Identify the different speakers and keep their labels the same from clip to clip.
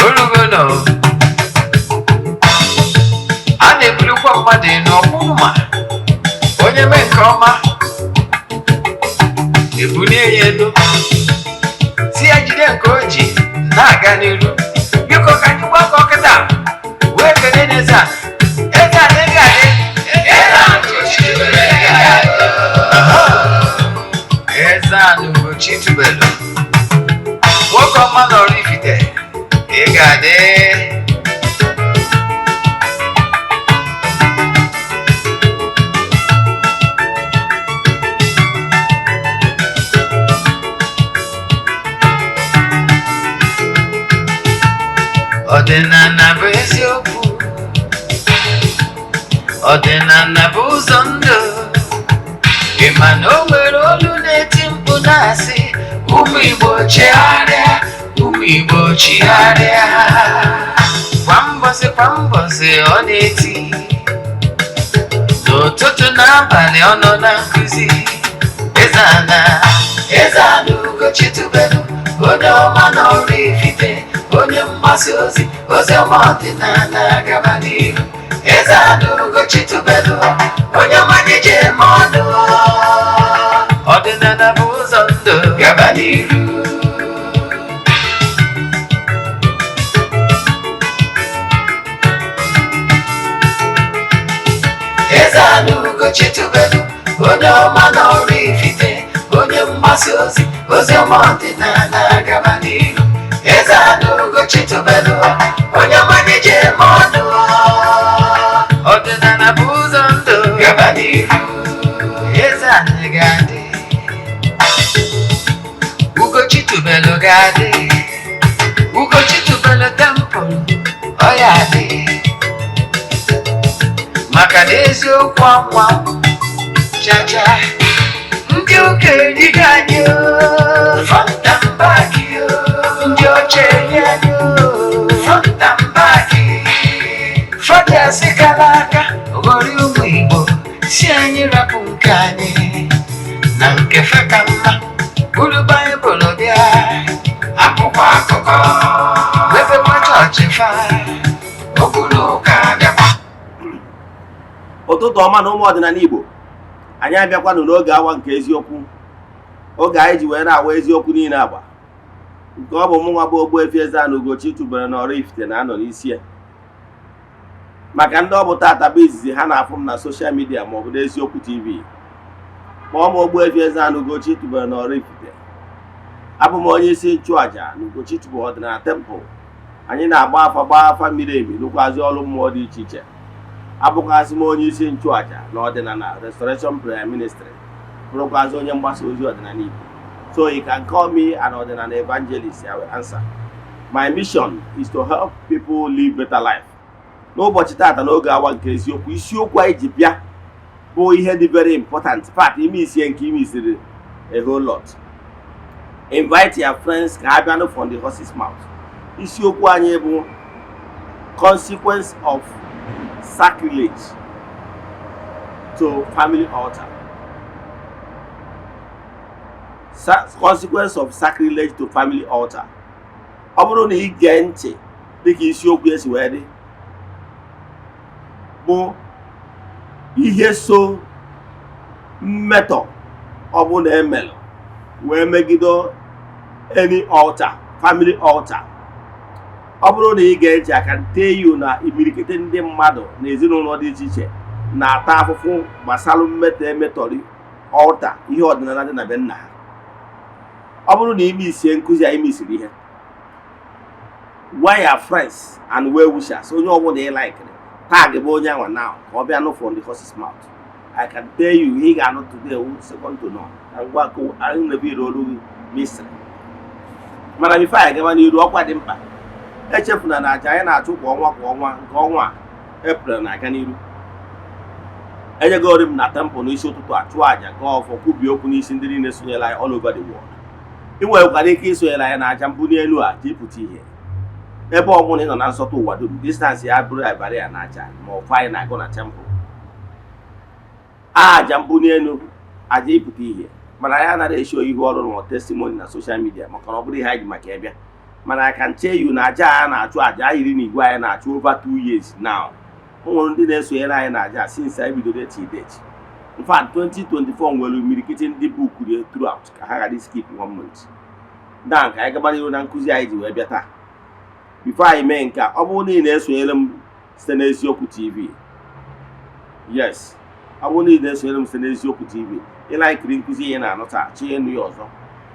Speaker 1: Urugono. Ane bulukwa mmadụ n'ọmụma. Onye mee nke ọma. Ebulie ya elu. Si ya jide nke o ji na-aga n'iru. Biko ka anyị gbakọ kịta. Wee kene n'Eze-Ana. Eze-Ana ị ga-adị. Eze-Ana ugochitubelu. Nwoke ọma na oraifite. Ị ga-adị. Ọdịnala bụ eziokwu. Ọdịnala bụ ụzọ ndụ. Ị ma na o nwere olu na-eti mkpu na-asị ụmụ Igbo chigharịa, ụmụ Igbo chigharịa. Kwa mbọsị ọ na-eti. N'ụtụtụ n'abalị ọ nọ na nkụzi. Eze-Ana, Eze-Ana ugochitubelu. Onye ọma na oraifite. Onye mgbasa ozi ọma ọdịnala gaba n'ihu. Eze-Ana ugochitubelu. Onye ọma na-eje eme ọnụ. Ọdịnala bụ ụzọ ndụ gaba n'ihu. Eze-Ana ugochitubelu. Onye ọma na oraifite. Onye mgbasa ozi ọma ọdịnala gaba n'ihu. Eze-Ana ugochitubelu. Onye ọma na-eje eme ọnụ. Ọdịnala bụ ụzọ ndụ gaba n'ihu. Eze-Ana ga-adị. Ugochitubelu ga-adị. Ugochitubelu temple ọ ya adị. Maka na eziokwu anwa chacha. Ndị okenye ga-anyị front and back. Ndị oche anyị front and back. Frọdịasị gara aka ghọrọ ụmụ Igbo. Si anyị rapụ nke anyị na nke fe ka mma. Buru Baịbụl bịa. Akwụkwọ akụkọ wepekwa chọọchị fa. Okpuru ụka abịakwa.
Speaker 2: Ụtụtụ ọma na ụmụ ọdịnala Igbo. Anyị abịakwanụ n'oge awa nke eziokwu. Oge anyị ji wee na-awa eziokwu niile agba. Nke ọ bụ mụnwa bụ Ogbuefi Eze-Ana ugochitubelu na oraifite na-anọ n'isi ya. Maka ndị ọ bụ tata bụ izizi ha na-afụ m na soshal midia maọbụ n'eziokwu TV. Kpọọ m Ogbuefi Eze-Ana ugochitubelu na oraifite. Abụ m onye isi nchụaja na ugochitubelu ọdịnala temple. Anyị na-agba afa miri emi rụkwazi ọrụ mmụọ dị iche iche. Abụkwazị m onye isi nchụaja na ọdịnala Restoration Prayer Ministry. Bụrụkwazị onye mgbasa ozi ọdịnala Igbo. So you can call me an ordinary evangelist. I will answer. My mission is to help people live better life. N'ụbọchị tata n'oge awa nke eziokwu, isiokwu anyị ji bịa bụ ihe dị very important. Part ime isie nke ime isiri a whole lot. Invite your friends ka ha bịanụ from the horse's mouth. Isiokwu anyị bụ consequence of sacrilege to family altar. Consequence of sacrilege to family altar. Ọ bụrụ na ị gee ntị dịka isiokwu esi wee dị, bụ ihe so mmetọ ọ bụ na emelụ wee megide any altar, family altar. Ọ bụrụ na ị gee ntị, aka tell you na imirikite ndị mmadụ na ezinụlọ dị iche iche na-ata afụfụ gbasara mmetọ emetọrị altar, ihe ọdịnala dị na be nna ha. Ọ bụrụ na ime isie nkụzi a ime isiri ihe, why are friends and well wishers, onye ọbụla ị like tag bụ onye anwa now ka ọ bịa nụ from the horse's mouth. I can tell you, he ga-anụ today second to none. Ngwa ko anyị na-ebiri olu mystery. Mana before anyị gaba n'iru, ọkwa dị mkpa. Echefuna na aja anyị na-achụ kwa ọnwa nke ọnwa April na-aga n'iru. Enyegori m na temple n'isi ụtụtụ achụ aja gaa ọfọ kwubi okwu n'isi ndị niile sonyere anyị all over the world. Ị nwekwara ike isonyere anyị na aja mbụ n'elu a jipụta ihe. Ebe ọ bụla ị nọ na nsọtụ ụwa dum, distance ya bụrụ abalị ya na aja ma ọ anyị na-agụ na temple. Aja mbụ n'elu aja ịpụta ihe, mana ya anaghị eshi ihu ọrụ na testimony na social media maka na ọ bụrụ ihe anyị ji maka ya bịa. Mana I can tell you na aja a na-achụ aja iri na igwe anyị na-achụ over 2 years now. Ụmụrụ ndị na-esonyere anyị na aja since anyị bidoro till date. In fact, 2024 nwere imirikiti ndị book throughout ka ha ghara skip 1 month. Dan ka anyị gaba n'ihu na nkụzi anyị ji wee bịa taa. Before anyị mee nke a, ọ bụrụ na ị na-esonyere m site n'Eziokwu TV. Yes, ọ bụrụ na ị na-esonyere m site n'Eziokwu TV, ị like nkụzi ihe na-anụ taa, chi ịnụ ya ọzọ.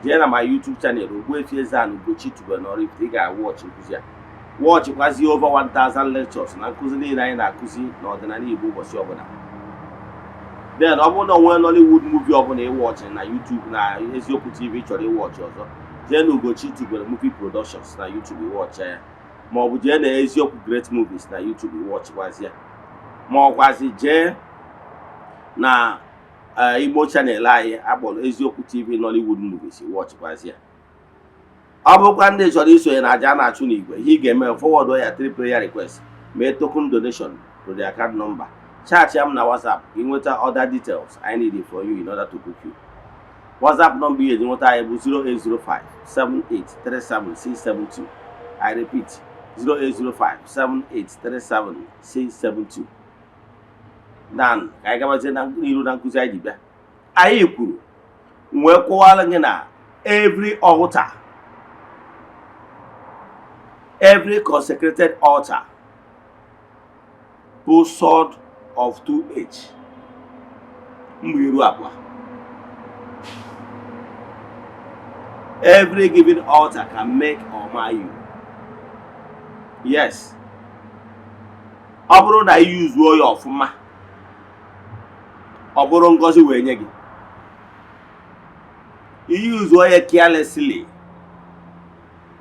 Speaker 2: Jee na my YouTube channel Ogbuefi Eze-Ana ugochitubelu na oraifite, ị ga-watch nkụzi a. Watch kwazi over 1000 lectures na nkụzi niile anyị na-akụzi n'ọdịnala Igbo ụbọchị ọbụla. Then ọ bụrụ na onwe Nollywood movie ọbụla ịwọchị na YouTube na Eziokwu TV chọrọ ịwọchị ọzọ, jee na ugochitubelu movie productions na YouTube ịwọchị ya, ma ọ bụ jee na Eziokwu great movies na YouTube ịwọchịkwazi ya, ma ọkwazi jee na Igbo channel anyị akpọrọ Eziokwu TV Nollywood movies ịwọchịkwazi ya. Ọ bụrụkwa ndị chọrọ isonye na aja a na-achụ n'igwe, ihe ị ga-eme forward ya 3 prayer requests, mee token donation to the account number, chat ya m na WhatsApp ka ị nweta other details I need for you in order to book you. WhatsApp number ihe ji nweta anyị bụ 08057837672. I repeat, 08057837672. Dan ka anyị gabazie n'iru na nkụzi anyị ji bịa. Anyị kwuru wee kọwara gị na every altar, every consecrated altar bụ sword of 2 edge, mgbe iru abụọ. Every given altar can make or mar you. Yes. Ọ bụrụ na ị yuzuo ya ọfụma, ọ bụrụ ngọzi wee nye gị. Ị yuzuo ya carelessly,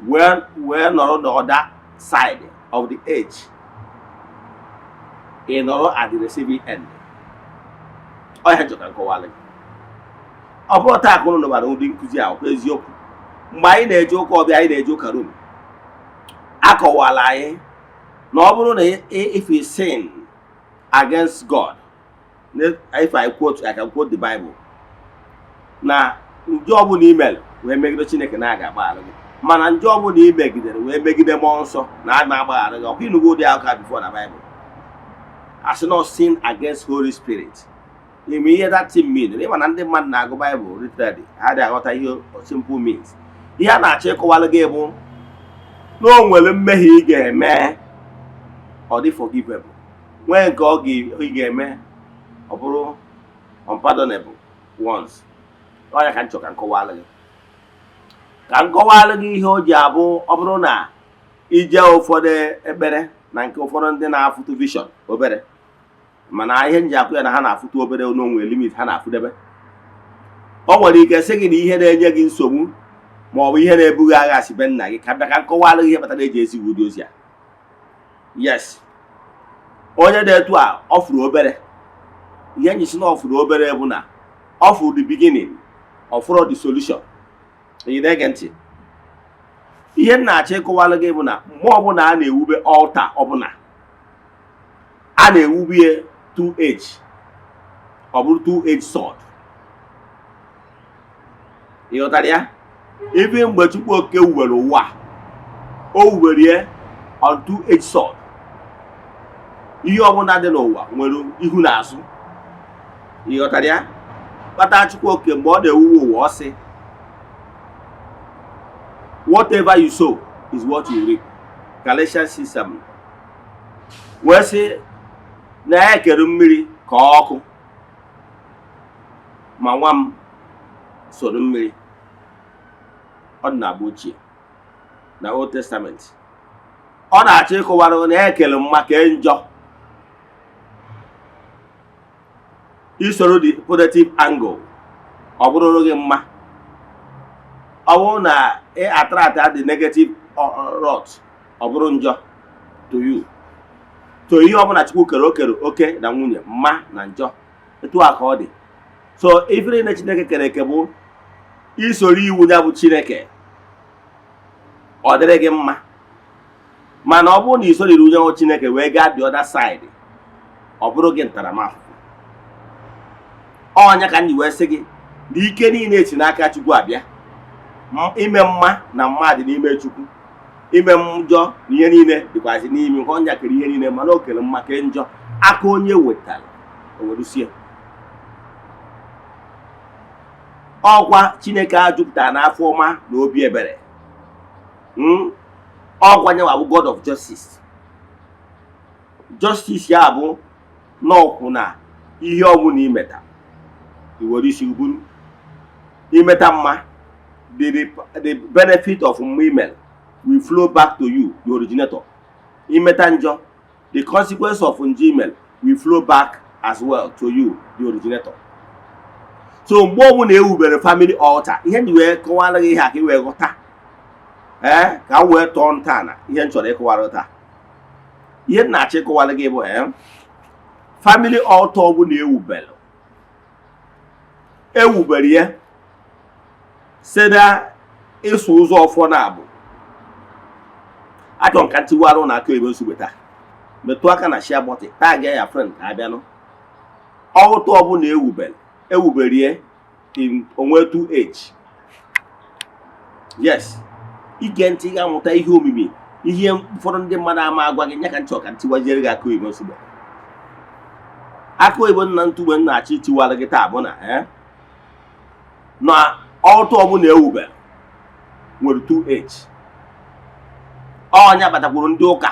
Speaker 2: wee nọrọ the other side of the edge, ị nọrọ at the receiving end. Ọ ya chọrọ nkọwalị. Ọ bụrụ taa ka unu nọbara ụdị nkụzi a, ọkwa eziokwu. Mgbe anyị na-eje ụka ọbịa, anyị na-eje ụka Rom, akọwala anyị na ọ bụrụ na if you sin against God, if I can quote the Bible, na njọ ọbụla imel wee megide Chineke na-aga agbaghara gị, mana njọ ọbụla ị megidere wee megide mmụọ nsọ na-ama agbaghara gị. Ọkwa ịnụgo ụdị aka before na Bible, as not sin against Holy Spirit. Ime ihe that thing mean, ịma na ndị mmadụ na-agụ Bible literally, ha dị aghọta ihe simple means. Ihe a na-achọ ịkọwalụ gị bụ na o nwere mmehie ị ga-eme ọ dị forgivable, nwee nke ị ga-eme ọ bụrụ unpardonable once. Ọ ya ka m chọrọ ka nkọwalụ gị. Ka nkọwalụ gị ihe o ji abụ ọ bụrụ na ije ụfọdụ ekpere na nke ụfọdụ ndị na-afụtụ vision obere, mana ihe nji akụ ya na ha na-afụtụ obere n'onwe limit ha na-afụdebe. O nwere ike sị gị na ihe na-enye gị nsogbu ma ọ bụ ihe na-ebughị agha si be nna gị, ka bịa ka nkọwalụ ihe kpatara eji ezigbo ụdị ozi a. Yes, onye dị etu a ọ fụrụ obere. Ihe nji si na ọ fụrụ obere bụ na ọ fụrụ the beginning, ọ fụrụ the solution. Ị na-ege ntị? Ihe na-achọ ịkọwalụ gị bụ na mgbe ọbụla a na-ewube altar ọbụla, a na-ewube 2 edge, ọ bụrụ 2 edge sword. Ị ghọtara ya? Ebe mgbe Chukwu Okike wuwere ụwa, o wuwere ya on 2 edge sword. Ihe ọbụla dị n'ụwa nwere ihu na azụ. Ị ghọtara ya? Kpata Chukwu Okike mgbe ọ na-ewuwe ụwa, ọ sị, whatever you sow is what you reap. Galatians 6:7. Wee sị na ya kere mmiri ka ọkụ, ma nwa m soro mmiri. Ọ dị n'agba ochie na Old Testament. Ọ na-achọ ịkọwara na ya ekele mma ka njọ. Isoro the positive angle, ọ bụrụ gị mma. Ọ bụrụ na ị attract the negative rot, ọ bụrụ njọ to you. So ihe ọbụla Chukwu kere oke na nwunye, mma na njọ, etu a ka ọ dị. So ifere na Chineke kere eke bụ isoro iwu ya bụ Chineke, ọ dịrị gị mma. Mana ọ bụrụ na isoriri onye nwe Chineke wee gaa the other side, ọ bụrụ gị ntaramahụhụ. Ọnya ka ndị wee sị gị na ike niile esi n'aka Chukwu abịa. Ime mma na mma dị n'ime Chukwu. ime njọ na ihe niile dịkwazị n'ime nke ọnya kere ihe niile mana o kere maka njọ aka onye wetara owerusie ọkwa Chineke a jupụtara n'afọ ọma na obi ebere ọkwa nyewa bụ God of justice. Justice ya bụ n'ọkwụ na ihe ọbụla imeta iwere isi buru imeta mma the benefit of mma imel will flow back to you, the originator. Imeta njọ, the consequence of njọ imel will flow back as well to you, the originator. So mgbe ọbụla ewubere family altar, ihe ndị wee kọwara gị ihe a ka ị wee ghọta ka m wee tọọ ntọala ihe m chọrọ ịkọwara taa. Ihe na-achọ ịkọwara gị bụ family altar ọbụla ewubere ya seda ịsụ ụzọ ọfọ na-abụ achọ nka ntiwarụ na aka ebe nsogbe taa metụ aka na share button taa ga ya friend ka abịanụ altar ọbụla ewubere ya in onwe 2H. Yes, ige ntị ga-amụta ihe omimi ihe ụfọdụ ndị mmadụ ama agwa gị nya ka nchọ ka ntiwajere gị aka oyibo nsogbe. Aka oyibo nna ntugbe na-achọ itiwara gị taa bụ na altar ọbụla ewubere nwere 2H. Ọnya batakwuru ndị ụka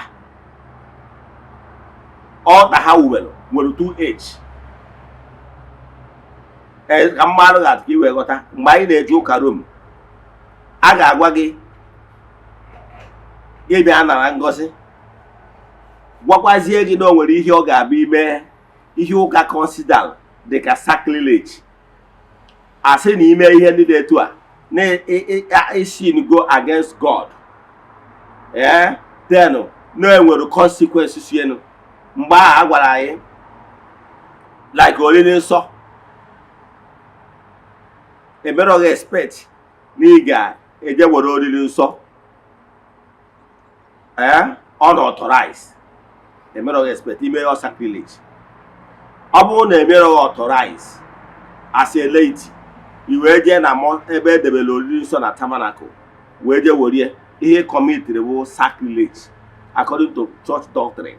Speaker 2: altar ha wubere nwere 2H. Ka mmadụ ga-atụ ka iwee ghọta mgbe anyị na-eje ụka Rom a ga-agwa gị ịbịa nara ngọzi gwakwazie gị na o nwere ihe ọ ga-abịa ime ihe ụka consider dịka sacrilege, asị na ime ihe ndị dị etu a na-esi go against God then na-enwere consequences yenu. Mgbe ahụ a gwara anyị like oriri nsọ emerọghị expect na ị ga-eje were oriri nsọ unauthorize. Emerọghị expect ime ọ sacrilege. Ọ bụrụ na emerọghị authorize as a laity i wee jee na ebe edebere oriri nsọ na tabernacle wee jee were ihe committed bụ sacrilege according to church doctrine.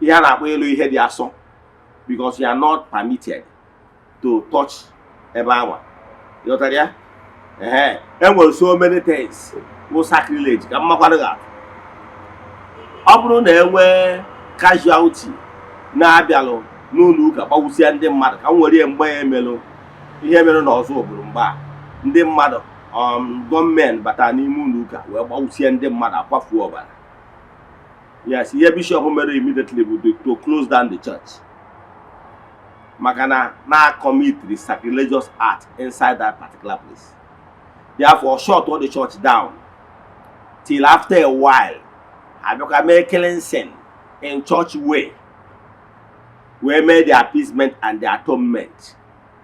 Speaker 2: Ihe a na-akpọ elu ihe dị asọ because you are not permitted to touch ebe ahụ. Ịghọtara ya? Enwere so many things bụ sacrilege ka mmakwado ga-atụ. Ọ bụrụ na enwee casualty na-abịalụ n'ụlọ ụka gbawụsịa ndị mmadụ ka m were mgbe ya emelụ ihe mere n'ọzọ obodo mgbe a ndị mmadụ gọọmenti batara n'ime ụlọ ụka wee gbawụsịa ndị mmadụ akwafuo ọbara. Yes, ihe bishọp mere immediately bụ to close down the church maka na commit the sacrilegious act inside that particular place. Therefore shut all the church down till after a while abịaka mee cleansing in church way wee mee the appeasement and the atonement.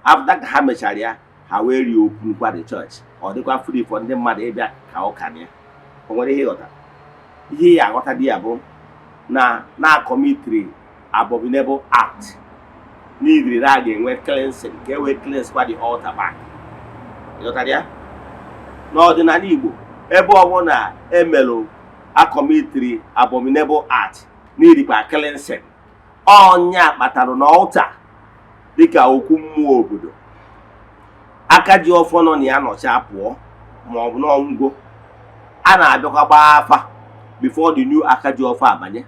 Speaker 2: After ka ha mechara ya ha wee reopen the church ọ dịkwa free for ndị mmadụ ịbịa ka ụka ya. O nwere ihe ghọta ihe ya aghọta dị ya bụ na committed abominable act n'idiri na a ga-enwe cleansing ka e wee cleanse kwa the altar back. Ịghọtara ya? N'ọdịnala Igbo ebe ọbụla emelụ a committed abominable act n'irikwa cleansing ọnya kpatara na altar dịka okwu mmụọ obodo aka ji ọfọ nọ na ya nọcha pụọ ma ọ bụ n'ọngwo a na-abịakwa gbaa afa before the new aka ji ọfọ abanye.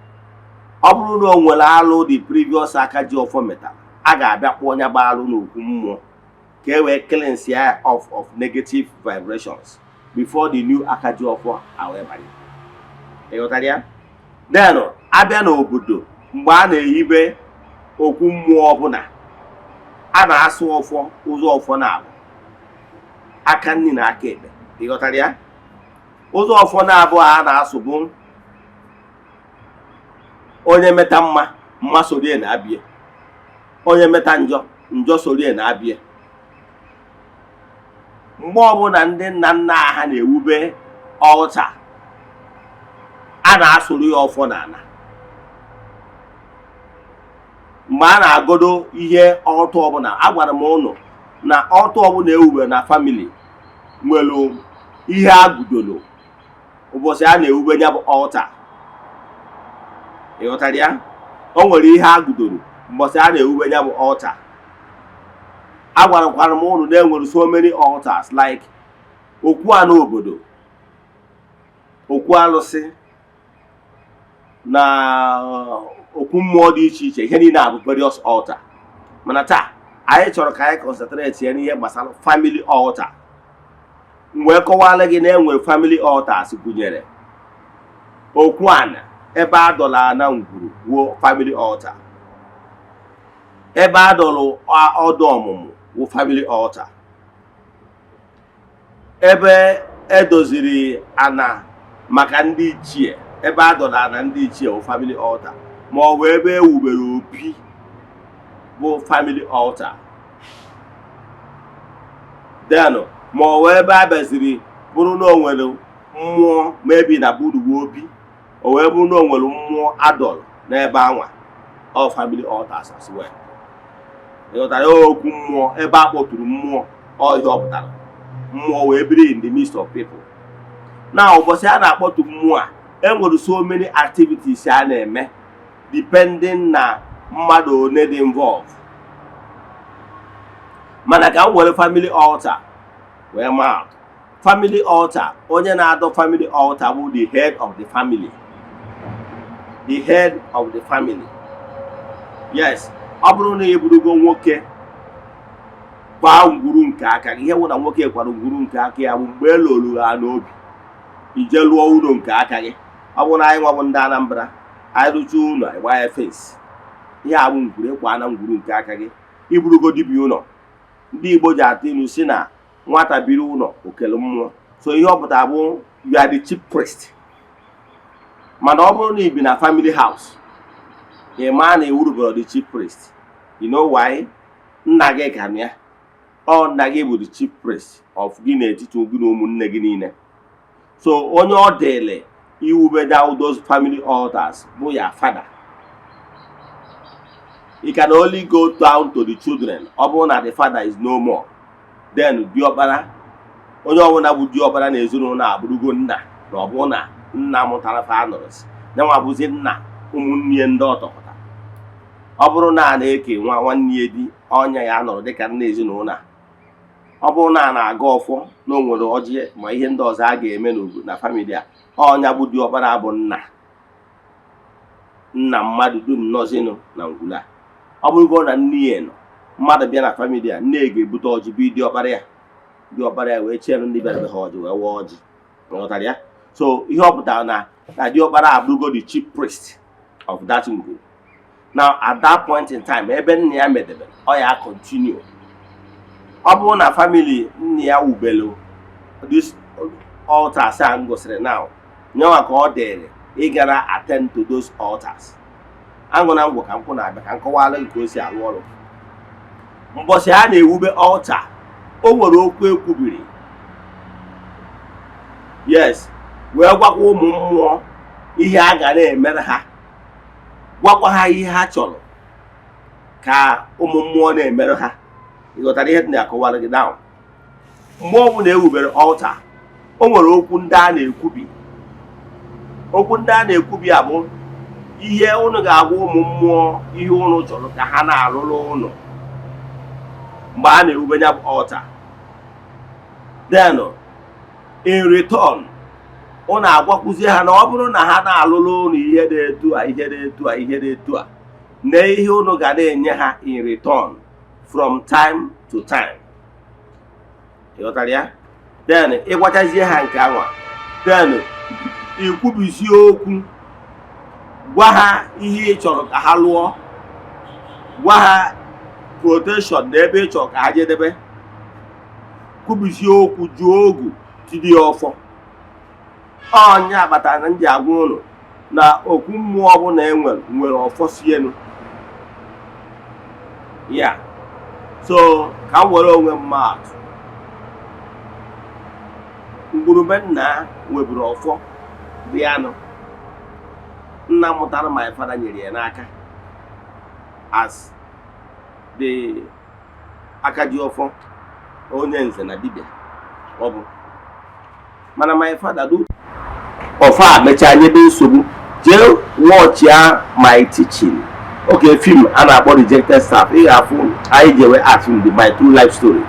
Speaker 2: Ọ bụrụ na o nwere alụ the previous aka ji ọfọ metara a ga-abịa kpụọ onye gba alụ n'okwu mmụọ ka e wee cleanse ya of negative vibrations before the new aka ji ọfọ wee banye. Ịghọtara ya? Then abịa n'obodo mgbe a na-ehibe okwu mmụọ ọbụla a na-asụ ọfọ ụzọ ọfọ na-abụ aka nri na aka ekpe. Ịghọtara ya? Ụzọ ọfọ na-abụ a na-asụ bụ onye meta mma sorie na-abịa, onye meta njọ sorie na-abịa. Mgbe ọbụla ndị nna nna ha na-ewube altar a na-asụrụ ya ọfọ n'ala. Mgbe a na-agodo ihe altar ọbụla agwara m ụnụ na altar ọbụla ewubere na family nwere ihe agudolo ụbọchị a na-ewube ya bụ altar. Ịghọtara ya? O nwere ihe a gudoro ụbọchị a na-ewube ya bụ altar. Agwarakwara m ụnụ na-enwere so many altars like okwu a n'obodo, okwu alụsị na okwu mmụọ dị iche iche, ihe niile abụ various altar. Mana taa anyị chọrọ ka anyị concentrate ya n'ihe gbasara family altar. Wee kọwala gị na enwere family altars gụnyere okwu ana, ebe a dọla na ngwuru wuo family altar, ebe a dọlụ ọdụ ọmụmụ wụ family altar, ebe edoziri ana maka ndị ichie, ebe a dọla ana ndị ichie wụ family altar, ma ọ bụ ebe ewubere opi bụ family altar. Then ma ọ bụ ebe a beziri bụrụ na o nwere mmụọ maybe na gburugburu obi, o wee bụrụ na o nwere mmụọ adọl n'ebe anwa, all family altars as well. Ịghọtara okwu mmụọ, ebe a kpọtụrụ mmụọ, ọ ihe ọ pụtara. Mmụọ wee biri in the midst of people. Na ụbọchị a na-akpọtụ mmụọ a, enwere so many activities a na-eme depending na mmadụ one dị involved. Mana ka m were family altar wee maa atụ. Family altar, onye na-adọ family altar bụ the head of the family. The head of the family. Yes, ọ bụrụ na ị bụrụgo nwoke kwa ngwuru nke aka gị, ihe wụ na nwoke kwara ngwuru nke aka ya bụ mgbe e lụrụ ha n'obi ije lụọ ụlọ nke aka gị. Ọ bụrụ na anyị nwabụ ndị Anambra, anyị rụcha ụlọ anyị gbaa ya fence, ihe a bụ ngwuru ịkwa na ngwuru nke aka gị. Iburugo dibịa ụlọ, ndị Igbo ji atụ ilu si na nwata biri ụlọ okele mmụọ. So ihe ọ pụtara bụ you are the chief priest. Mana ọ bụrụ na ị bi na family house, ị maa na ewurubere the chief priest. You know why? Nna gị ka ya, ọ nna gị bụ the chief priest of gị n'etiti gị na ụmụnne gị niile. So onye ọ dịle iwube down those family altars bụ ya father. He can only go down to the children. Ọ bụrụ na the father is no more, then diọkpara, onye ọbụla bụ diọkpara na ezinụlọ abụrụgo nna, na ọ bụrụ na nna mụtara fa anọrọsị, nyanwa bụzi nna ụmụnne ndị ọtọpụta. Ọ bụrụ na a na-eke nwanne ya di, ọnya ya nọrọ dịka nna ezinụlọ a. Ọ bụrụ na a na-aga ọfọ na o nwere ọjị ma ihe ndị ọzọ a ga-eme n'obodo na famili a, ọnya bụ diọkpara bụ nna mmadụ dum nọzinụ na ngwula. Ọ bụrụgo na nne ya nọ, mmadụ bịa na famili a, nne ga-ebute ọjị bụ diọkpara ya wee chere ndị bịara be ha ọjị wee wụọ ọjị. Nghọtara ya? So ihe ọ pụtara na diọkpara abụrụgo the chief priest of that ngwuru. Now at that point in time, ebe nne ya medebere, ọ ya continue. Ọ bụrụ na family nne ya wubelu this altar sa m gosiri now, nyewa ka ọ dịrị ịgara attend to those altars. Angụ na ngwụ ka m kwụ na-abịa ka m kọwara nke o si alụ ọrụ. Mbọsị a na-ewube altar, o nwere okwu ekwubiri. Yes, wee gwakwa ụmụ mmụọ ihe a ga na-emere ha, gwakwa ha ihe ha chọrọ ka ụmụ mmụọ na-emere ha. Ịghọtara ihe dị na-akọwara gị now. Mgbe ọ bụla ewubere altar, o nwere okwu ndị a na-ekwubi. Okwu ndị a na-ekwubi a bụ ihe unu ga-agwa ụmụ mmụọ ihe unu chọrọ ka ha na-arụrụ unu mgbe a na-ewube ya bụ altar. Then in return, unu agwakwuzi ha na ọ bụrụ na ha na-alụrụ unu ihe dị etu a, na ihe unu ga na-enye ha in return from time to time. Ịghọtara ya? Then ịgwachazie ha nke anwa, then ikwubisi okwu, gwa ha ihe ị chọrọ ka ha lụọ, gwa ha protection na ebe ị chọrọ ka ha jedebe, kwubisi okwu jụọ ogu tidi ọfọ. Ọnya agbata na ndị agwa ụlọ na okwu mmụọ ọbụla nwere ọfọ sienu ya. So ka m were onwe mmadụ, ngwurube nna nweburu ọfọ dị anụ. Nna mụtara my father nyere ya n'aka as the aka ji ọfọ, onye nze na dibịa ọ bụ. Mana my father do ọfa mecha nyebe nsogbu jee watch ya my teaching okay film a na-akpọ rejected staff ị ga-afụ anyị jewe art film the my true life story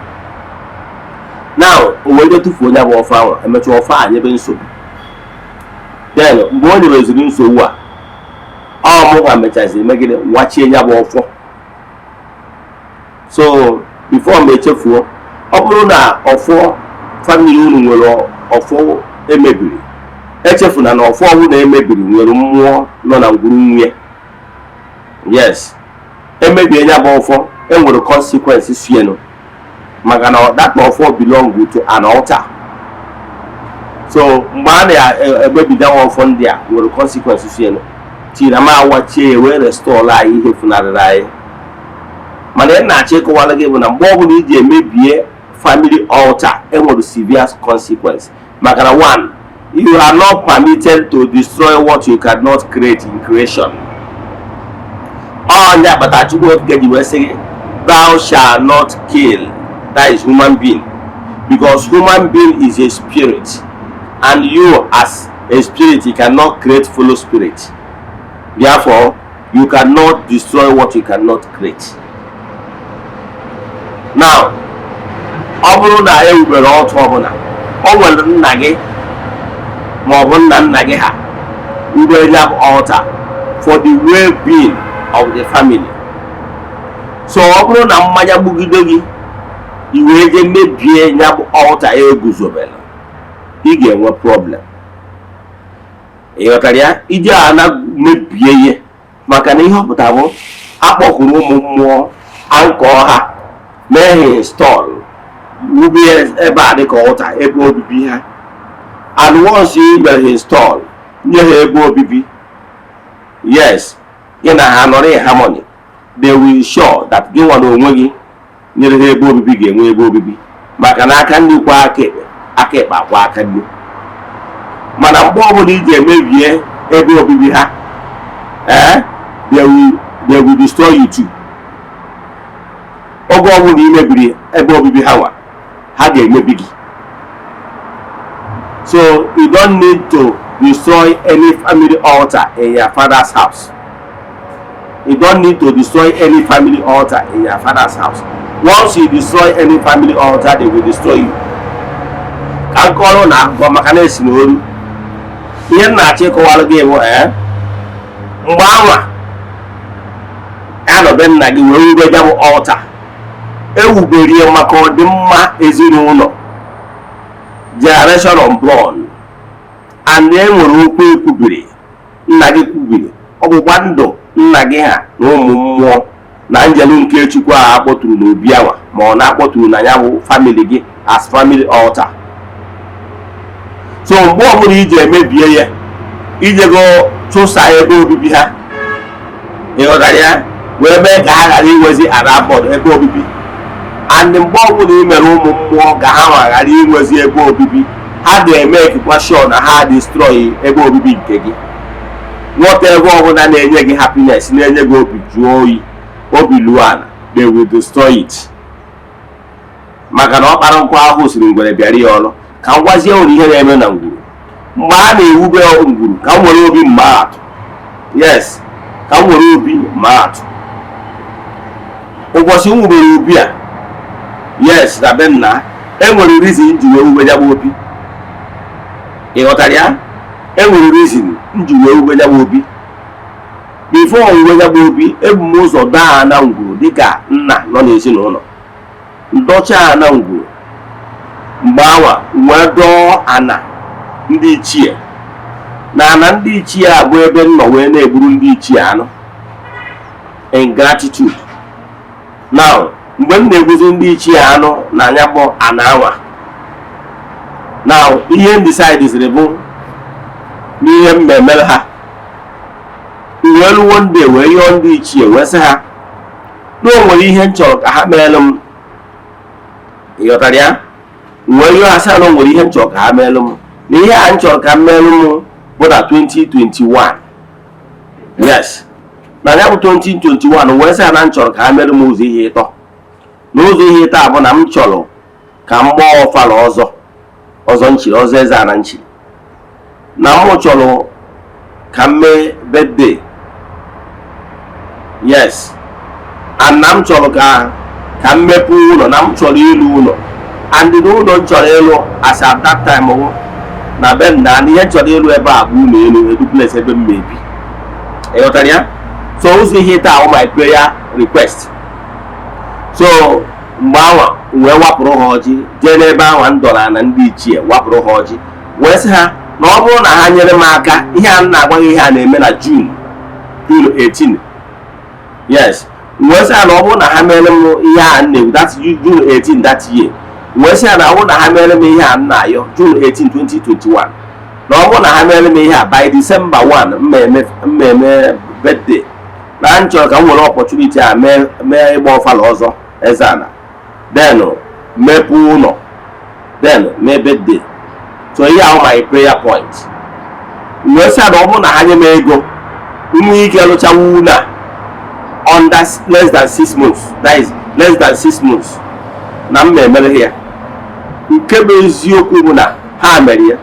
Speaker 2: now o wee je tufuo onye bụ ọfa ahụ emecha ọfa a nyebe nsogbu then mgbe o nyebeziri nsogbu a ọmụnwa mechaziri megide wachie ya bụ ọfọ so before m echefuo ọ bụrụ na ọfọ family unu nwere ọfọ emebiri echefuna na ọfọ ọbụla emebiri nwere mmụọ nọ na ngwuru nwunye yes emebie ya bụ ọfọ enwere consequence sienu maka na that ọfọ belong to an altar so mgbe a na-egbebida ọfọ ndị a nwere consequence sienu tira ma wachie wee restore anyị ihe funarịrị anyị mana na-achọ ịkọwara gị bụ na mgbe ọbụla iji emebie family altar enwere severe consequence maka na one you are not permitted to destroy what you cannot create in creation. Onye akpata Chukwu okike ji wee sị thou shall not kill, that is human being, because human being is a spirit and you as a spirit you cannot create fellow spirit, therefore you cannot destroy what you cannot create. Now ọ bụrụ na ewubere otu ọbụla o nwere nna gị ma ọ bụ nna gị ha wubere ya bụ altar for the well-being of the family, so ọ bụrụ na mmanya gbugide gị i wee je mebie ya bụ altar eguzobere ị ga-enwe problem. Ịghọtara ya? Ije ana mebie ihe maka na ihe ọ pụtara bụ akpọkụrụ ụmụ mmụọ ankọ ha mee install wubie ebe a dịka altar ebe obibi ha, and once you mere install nye ha ebe obibi, yes gị na ha nọrọ in harmony, they will sure that gị nwa na onwe gị nyere ha ebe obibi ga-enwe ebe obibi maka na aka ndị kwa aka ekpe akwa aka ndị. Mana mgbe ọbụla iji emebie ebe obibi ha they will destroy you too. Oge ọbụla imebiri ebe obibi ha ga-emebi gị. So you don't need to destroy any family altar in your father's house. You don't need to destroy any family altar in your father's house. Once you destroy any family altar, they will destroy you. Ka nkọrọ na akụkọ maka na esi n'olu ihe na-achọ ịkọwara gị bụ mgbe anwa anọbe nna gị wee wube ya bụ altar ewuberie maka ọdịmma ezinụlọ, generation unborn, and enwere okwu ekwubiri nna gị kwubiri ọgbụgba ndụ nna gị ha na ụmụ mmụọ na njelu nke Chukwu a akpọtụrụ n'obi awa ma ọ na-akpọtụrụ na ya bụ family gị as family altar. So mgbe ọbụla iji emebie ya ijego chụsa ebe obibi ha, ịghọtara ya, wee mee ka ha ghara inwezi arabọd ebe obibi, and mgbe ọbụla imere ụmụ mmụọ ka ha ghara inwezi ebe obibi, ha ga-eme ekikwa sure na ha destroy ebe obibi nke gị. Whatever ọbụla na-enye gị happiness, na-enye gị obi jụọ oyi, obi luo ala, they will destroy it. Maka na ọkpara nkwa ahụ siri ngwere bịara ya ọrụ. Ka m gwazie ụlọ ihe na-eme na ngwuru mgbe a na-ewube ngwuru, ka m nwere obi mma atụ. Yes, ka m nwere obi mma atụ. Ụbọchị m wubere obi a, yes, na be nna enwere reason ji wee wube ya bụ obi. Ịghọtara ya? Enwere reason nji wee wube ya bụ obi. Before owuwe ya bụ obi, ebu m ụzọ daa na ngwuru dịka nna nọ n'ezinụlọ. Ndọcha na ngwuru mgbe awa wee dọọ ana ndị ichie na ana ndị ichie a bụ ebe nnọ wee na-egburu ndị ichie anụ in gratitude. Now mgbe m na-egbuzi ndị ichie anụ na anya bụ ana awa, now ihe m decide bụ n'ihe m emere ha wee one day wee yọọ ndị ichie wee sị ha na o nwere ihe m chọrọ ka ha meelụ m. Ịghọtara ya? Wee yọọ ha sị na o nwere ihe m chọrọ ka ha meelụ m, na ihe a m chọrọ ka m meelụ m bụ na 2021. Yes, na ya bụ 2021 wee sị na m chọrọ ka ha meelụ m ụzọ ihe ịtọ. Na ụzọ ihe ịtọ a bụ na m chọrọ ka m gbaa ọfala ọzọ nchiri, ọzọ Eze-Ana nchiri. na m chọrọ ka m mee birthday. Yes, and na m chọrọ ka m mepe ụlọ, na m chọrọ ịlụ ụlọ, and n'ụlọ m chọrọ ịlụ as at that time na be nna ihe chọrọ ịlụ ebe a bụ ụlọ elu duplex ebe m mebi. Ịghọtara ya? So ụzọ ihe taa my prayer request. So mgbe anwa wee wapụrụ ha ọjị jee n'ebe anwa m dọrọ na ndị ichie wapụrụ ha ọjị wee sị ha na ọ bụrụ na ha nyere m aka, ihe a na-agwa gị ihe a na-eme na June 18. Yes, wee sị ha na ọ bụrụ na ha mere m ihe a na-ewu that June 18 that year, wee sị ha na ọ bụrụ na ha mere m ihe a na-ayọ June 18 2021, na ọ bụrụ na ha mere m ihe a by December 1 mmemme birthday, na m chọrọ ka m nwere opportunity a mee ịgba ọfala ọzọ Eze-Ana, then mepe ụlọ, then mee birthday. So here are my prayer points. Wee sị na ọ bụrụ na ha nye m ego nwee ike lụchawa ụlọ a under less than 6 months, that is less than 6 months, na m emere ya. Nke bụ eziokwu bụ na ha mere ya,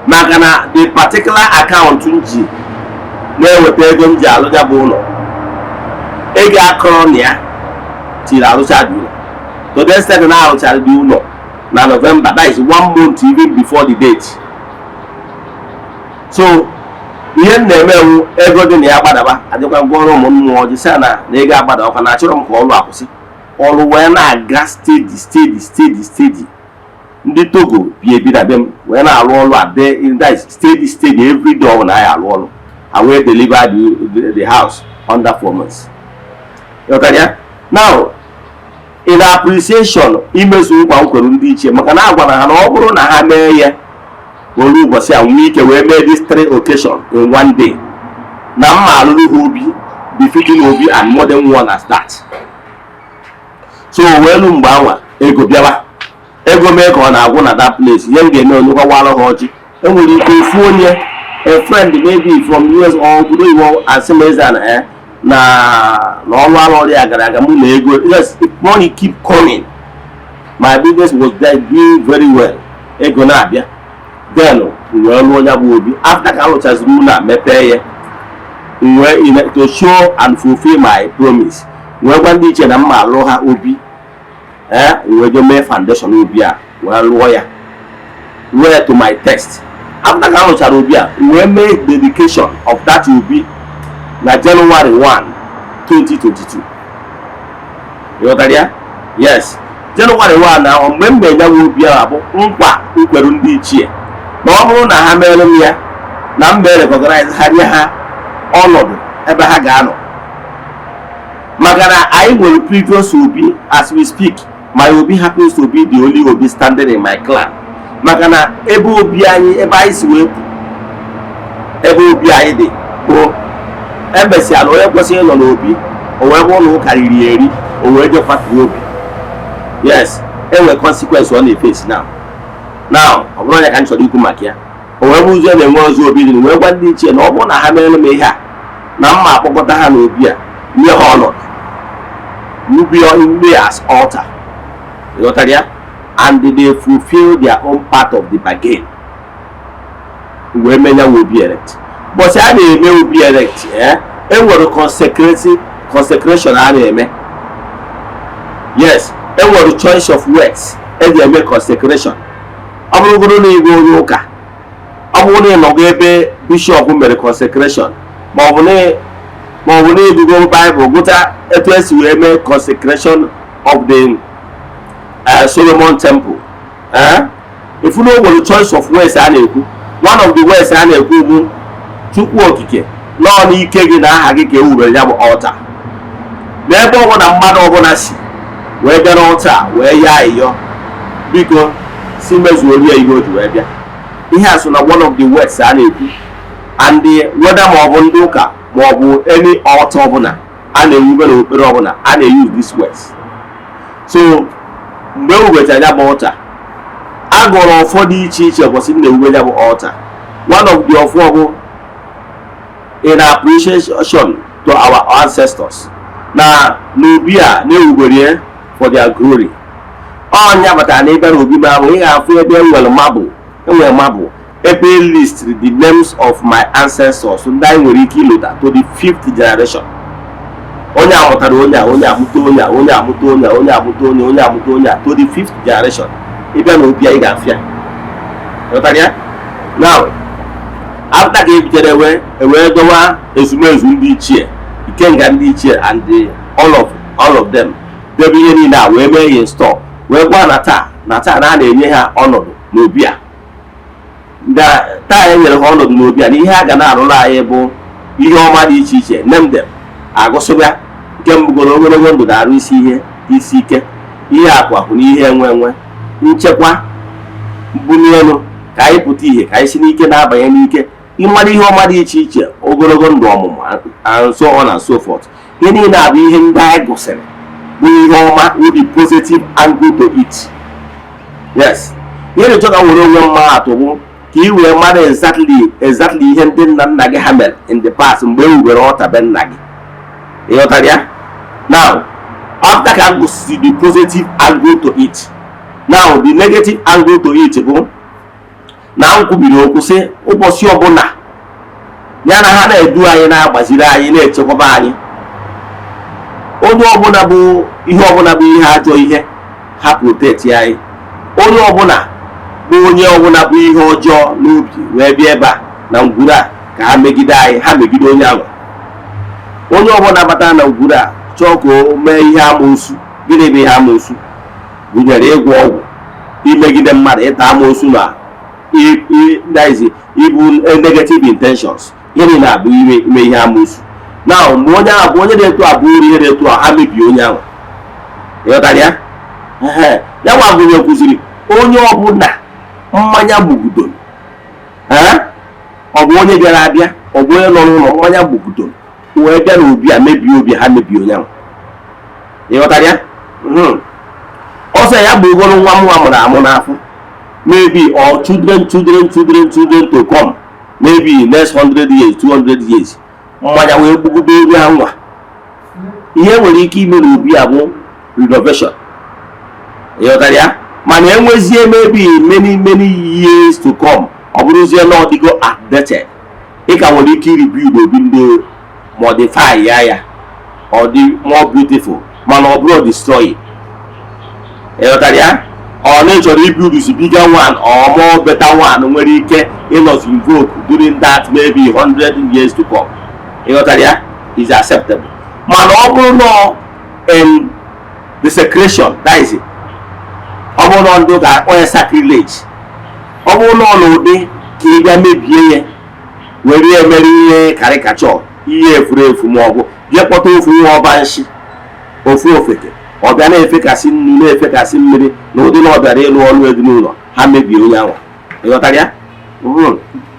Speaker 2: maka na the particular account m ji na-eweta ego m ji alụja bụ ụlọ, ego akọrọ na ya tiri arụcha dị ụlọ. To the extent na arụchara dị ụlọ na November, that is 1 month even before the date. So ihe m na-emewu ego dị na ya gbadaba adịkwa ngwaọrụ ụmụ mmụọ ọjị sị na ego agbada ọkwa na achọrọ m ka ọrụ akwụsị, ọrụ wee na-aga steady. Ndị Togo bi ebi na be m wee na-arụ ọrụ a that is steady every day. Ọ na ya arụ ọrụ, I will deliver the house under 4 months. Now, in appreciation imezu nkwa m kwere ndị ichie, maka na agwara ha na ọ bụrụ na ha mee ya olu ụbọchị a nwee ike wee mee this 3 occasion in 1 day, na mma alụrụ ha obi befitting obi and more than one as that. So welu mgbe anwa ego bịawa, ego mee ka ọ na-agwụ na that place, ihe m ga-eme onyekwawarụ ha ọjị. Enwere ike ofu onye, a friend maybe from US or obodo Igbo asị m Eze-Ana na ọrụ ọrụ ya gara aga mụ na ego. Yes, if money keep coming, my business was doing very well, ego na-abịa, then wee lụọ onye bụ obi. After ka alụchaziri ụlọ a mepee ya, to show and fulfill my promise, wee gwa ndị iche na mma alụ ha obi, wee je mee foundation obi a wee lụọ ya wee to my text. After ka alụchara obi a wee mee dedication of that obi na January 1 2022. Ịghọtara ya? Yes, January 1 na mgbe m na-enyewe obi a bụ nkwa nkwere ndị ichie na ọ bụrụ na ha mere m ya na m recognize ha nye ha ọnọdụ ebe ha ga-anọ. Maka na anyị nwere previous obi. As we speak, my obi happens to be the only obi standing in my clan. Maka na ebe obi anyị, ebe anyị si wee ebe obi anyị dị bụ emesi ala onye kwesịrị ịnọ n'obi, o wee bụ na ụka riri eri, o wee je kwatuo obi. Yes, enwe consequence ọ na-efesi now ọ bụrụ ya ka m chọrọ ikwu maka ya. O wee bụ ụzọ na-enwe ọzọ obi dị, wee gwa ndị ichie na ọ bụrụ na ha mere m ihe a na mma akpọkọta ha n'obi a nye ha ọnọdụ be as altar. Ịghọtara ya? And they fulfill their own part of the bargain. Wee menya will be erect. But a na-eme obi erect, enwere consecration a na-eme. Yes, enwere choice of words eji eme consecration. Ọ bụrụgoro na igwe onye ụka, ọ bụrụ na ịnọgo ebe bishọp mere consecration, ma ọ bụ na ịgụgo Bible gụta etu esi wee mee consecration of the Solomon temple. If you know what the choice of words a na-ekwu, one of the words a na-ekwu bụ Chukwu okike nọọ n'ike gị na aha gị ka ewubere ya bụ altar. N'ebe ọ bụ na mmadụ ọbụla si wee bịa n'altar wee yaa ịyọ, biko si mezuorie ihe o ji wee bịa. Ihe a so na one of the words a na-ekwu, and whether ma ọ bụ ndị ụka ma ọ bụ any altar ọbụla a na-ewube n'okpere ọbụla a na-use these words. So mgbe ewubechara ya bụ altar, a gụrụ ụfọdụ iche iche kwesị na-ewube ya bụ altar. One of the ọfọ bụ in appreciation to our ancestors, na n'obi a na-ewubere for their glory. Ọnya batara na ebe n'obi ma bụ ị ga-afụ ebe enwere marble, ebe list the names of my ancestors ndị anyị nwere ike ịlụta to the 5th generation. Onye amụtara onye a, onye amụta onye a, onye amụta onye a, onye amụta onye, onye amụta onye a, to the 5th generation. Ịbịa na obi anyị ga-afịa. Now, after ka ebitere wee dowa ezumezu ndị ichie, ikenga ndị ichie and all of them, debe ihe niile a wee mee ya store, wee gwa na taa na na-enye ha ọnọdụ n'obi a. Taa e nyere ha ọnọdụ n'obi a na ihe a ga na-arụrụ anyị bụ ihe ọma dị iche iche. Name them, agụsịbịa nke mbụgoro ogologo ndụ na-arụ isi ike, ihe akwahụ na ihe enwe nchekwa mbuli elu, ka anyị pụta ihe, ka anyị si n'ike na-abanye n'ike, ịmara ihe ọma dị iche iche, ogologo ndụ ọmụmụ, and so on and so forth. Ihe niile abụ ihe ndị anyị gụsịrị bụ ihe ọma with the positive angle to it. Yes, ihe na-echọ ka were onwe mma atụ bụ ka ị wee mara exactly ihe ndị nna nna gị ha mere in the past mgbe e wubere ọta be nna gị. Ịghọtara ya? Now, after ka gụsịrị the positive angle to it, now the negative angle to it bụ na nkwubiri okwu sị ụbọchị ọbụla ya na ha na-edu anyị, na-agbaziri anyị, na-echekwaba anyị. Onye ọbụla bụ ihe ajọ ihe, ha protect anyị. Onye ọbụla bụ ihe ọjọọ n'obi wee bịa ebe a na ngwuru a ka ha megide anyị, ha megide onye ahụ. Onye ọbụla batara na ngwuru a chọọ ka o mee ihe amoosu. Gịnị bụ ihe amoosu? Gụnyere ịgwọ ọgwụ, imegide mmadụ, ịta amoosu, na ibu negative intentions. Gịnị na-abụ ime ihe amoosu? Na mgbe onye ahụ bụ onye na-eto abụ ihe na-eto ha mebie onye ahụ. Ịghọtara ya? Ya nwa gụnye kwụziri onye ọbụla mmanya gbugudoro, ọ bụ onye bịara abịa, ọ bụ onye nọ n'ụlọ mmanya gbugudoro wee bịa n'obi a mebie obi ha, mebie onye ahụ. Ịghọtara ya? Ọsọ ya bụ ogolo nwa m mụrụ amụ n'afọ, maybe or children to come, maybe next 100 years, 200 years, mmanya wee gbugide obi ha nwa. Ihe nwere ike ime n'obi a bụ renovation. Ịghọtara ya? Mana enwezie maybe many years to come, ọ bụrụzie na ọ dịgo outdated, ị ka nwere ike rebuild obi ndị, modify ya ọ dị more beautiful, mana ọ bụrụ destroy. Ịghọtara ya? Ọ na-echọrọ ibuild bigger one or more better one, nwere ike ịnọzi invoke during that maybe 100 years to come. Ịghọtara ya? Is acceptable. Mana ọ bụrụ na in desecration, that is it. Ọ bụrụ na ndụ ka onye sacrilege, ọ bụrụ na n'ụdị ka ị bịa mebie ya, were emere ihe karikachọ, ihe efuru efu, ma ọ bụ bịa kpọta ofu ihe ọba nshi, ofu ofeke, ọ bịa na-efekasị nnu, na-efekasị mmiri, na ụdị na ọ bịara ịlụ ọrụ ezinụlọ, ha mebie onye ahụ. Ịghọtara ya?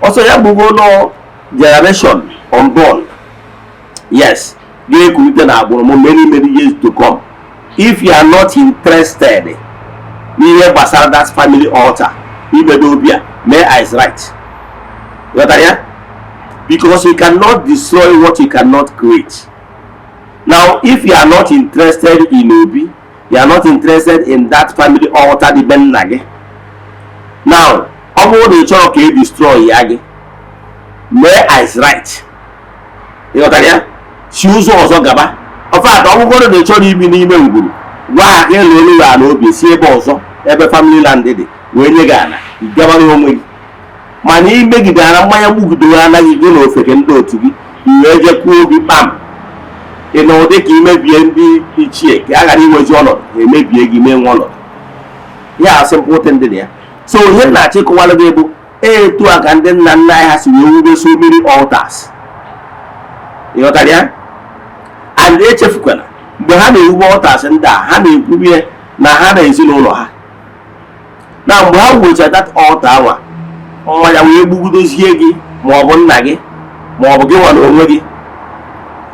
Speaker 2: Ọsọ ya bụ ụlọ generation unborn, yes, ga-ekulite na agbụrụ m many years to come. If you are not interested n'ihe gbasara that family altar, imedo obi a, may is right. Ịghọtara ya? Because you cannot destroy what you cannot create. Now, if you are not interested in obi, you are not interested in that family altar, the be nna gị. Now, ọ bụrụ na ị chọrọ ka e destroy ya gị, may is right. Ịghọtara ya? Si ụzọ ọzọ gaba. Ọfat, ọ bụrụ na ị chọrọ ibi n'ime ngwuru, gwa ha ka elu elu ya n'obi, si ebe ọzọ, ebe family land dị, wee nye gị ana, ịgabara onwe gị. Mana imegide ana mmanya gbugidoro anaghị gị na ofeke ndị otu gị, iwee jekwuo obi kpam, ị na ụdị ka imebie ndị ichie ka a ghara inwezi ọnọdụ, emebie gị mee nwa ọnọdụ. Ya simple thing dị ya. So ihe na-achị kụwara gị bụ etu a ka ndị nna nna anyị ha si wee wube so many altars. Ịghọtara ya? And echefukwana mgbe ha na-ewube altars ndị a, ha na-ekwubie na ha na ezinụlọ ha. Na mgbe ha wechara that altar ahụ, mmanya wee gbugidozie gị, ma ọ bụ nna gị, ma ọ bụ gị nwa na onwe gị,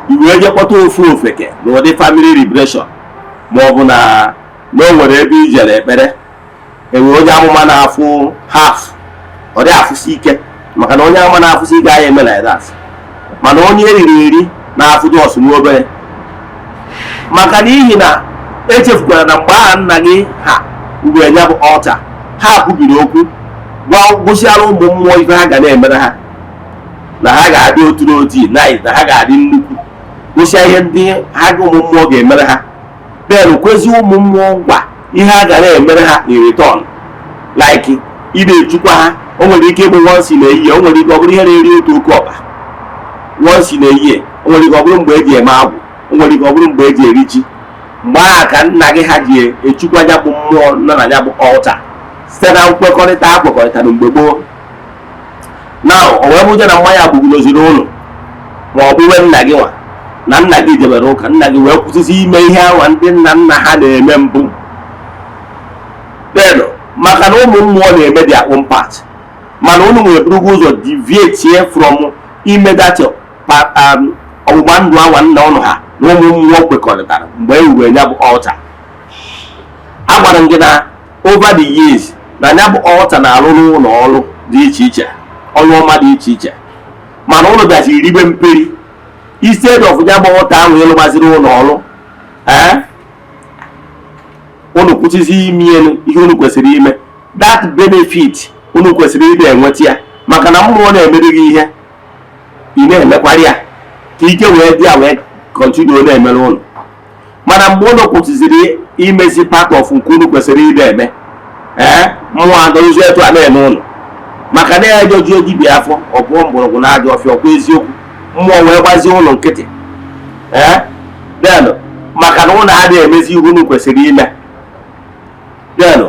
Speaker 2: iwee je kpọta ofu ofeke na ụdị family liberation, ma ọ bụ na o nwere ebe ijere ekpere, enwere onye amụma na-afụ half, ọ dị afụsi ike, maka na onye amụma na-afụsi ike anyị eme like that. Mana onye eriri eri na-afụ dọọsụ n'obere, maka n'ihi na echefukwara na mgbe aha nna gị ha mgbe ya bụ altar, ha kwubiri okwu gwụsịara ụmụ mmụọ ife ha ga na-emere ha, na ha ga-adị otu n'otu na ha ga-adị nnukwu, gwụsịa ihe ndị ha ụmụ mmụọ ga-emere ha, then kwezi ụmụ mmụọ ngwa ihe a ga na-emere ha in return, like ị na-echukwa ha. O nwere ike ịbụ once in a year, o nwere ike ọ bụrụ ihe na-eri otu oke ọkpa once in a year, o nwere ike ọ bụrụ mgbe eji eme agwụ, o nwere ike ọ bụrụ mgbe eji eri ji. Mgbe ahụ ka nna gị ha ji echukwa ya bụ mmụọ nọ na ya bụ ọlta site na nkwekọrịta ha kwekọrịtara mgbe gboo. Na o wee bụje na mmanya gbugoloziri ụlọ, ma ọ bụwe nna gị nwa na nna gị jebere ụka, nna gị wee kwụsịsị ime ihe anwa ndị nna nna ha na-eme mbụ. Then maka na ụmụ mmụọ na-eme their own part, mana unu nwere burugo ụzọ deviate from ime that ọgbụgba ndụ anwa nna ụnụ ha na ụmụ mmụọ kwekọrịtara mgbe e wuru ya bụ ọlta. Agwara m gị na over the years na ya bụ ọlta na-arụ n'ụlọ ọrụ dị iche iche, ọrụ ọma dị iche iche, mana ụlọ bịaziri ribe mperi. Instead of ya bụ ọlta ahụ ịlụgbaziri ụlọ ọrụ, unu kwụsịzi ime ihe unu kwesịrị ime, that benefit unu kwesịrị ịdị enweta ya, maka na mmụọ na-emere gị ihe ị na-emekwara ya ka ike wee dị ya wee continue na-emere ụlọ. Mana mgbe unu kwụsịziri imezi part of nke unu kwesịrị ịdị eme, mmụọ adọrụzi etu a na-eme ụlọ, maka na ya ejojuo dibịa afọ ọ bụọ mgbọrọgwụ na aja ọfịa, ọkwa eziokwu, mmụọ wee gbazie ụlọ nkịtị. Then maka na ụlọ adịghị emezi ihe unu kwesịrị ime, then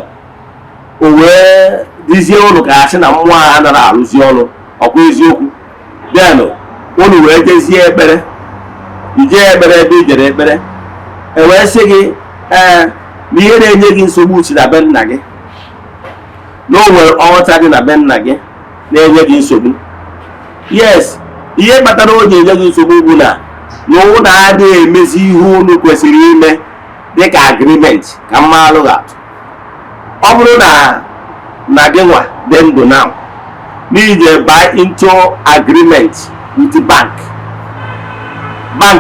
Speaker 2: o wee dizie ụlọ ka asị na mmụọ ha nara arụzi ọrụ, ọkwa eziokwu. Then unu wee jezie ekpere, ije ekpere ebe i jere ekpere, wee sị gị na ihe na-enye gị nsogbu si na be nna gị, na o nwere ọghọta dị na be nna gị na-enye gị nsogbu. Yes, ihe kpatara o ji enye gị nsogbu bụ na ụlọ adịghị emezi ihe unu kwesịrị ime dịka agreement. Ka mma alụghị atụ, ọ bụrụ na gị nwa dị ndụ now, n'ije buy into agreement with bank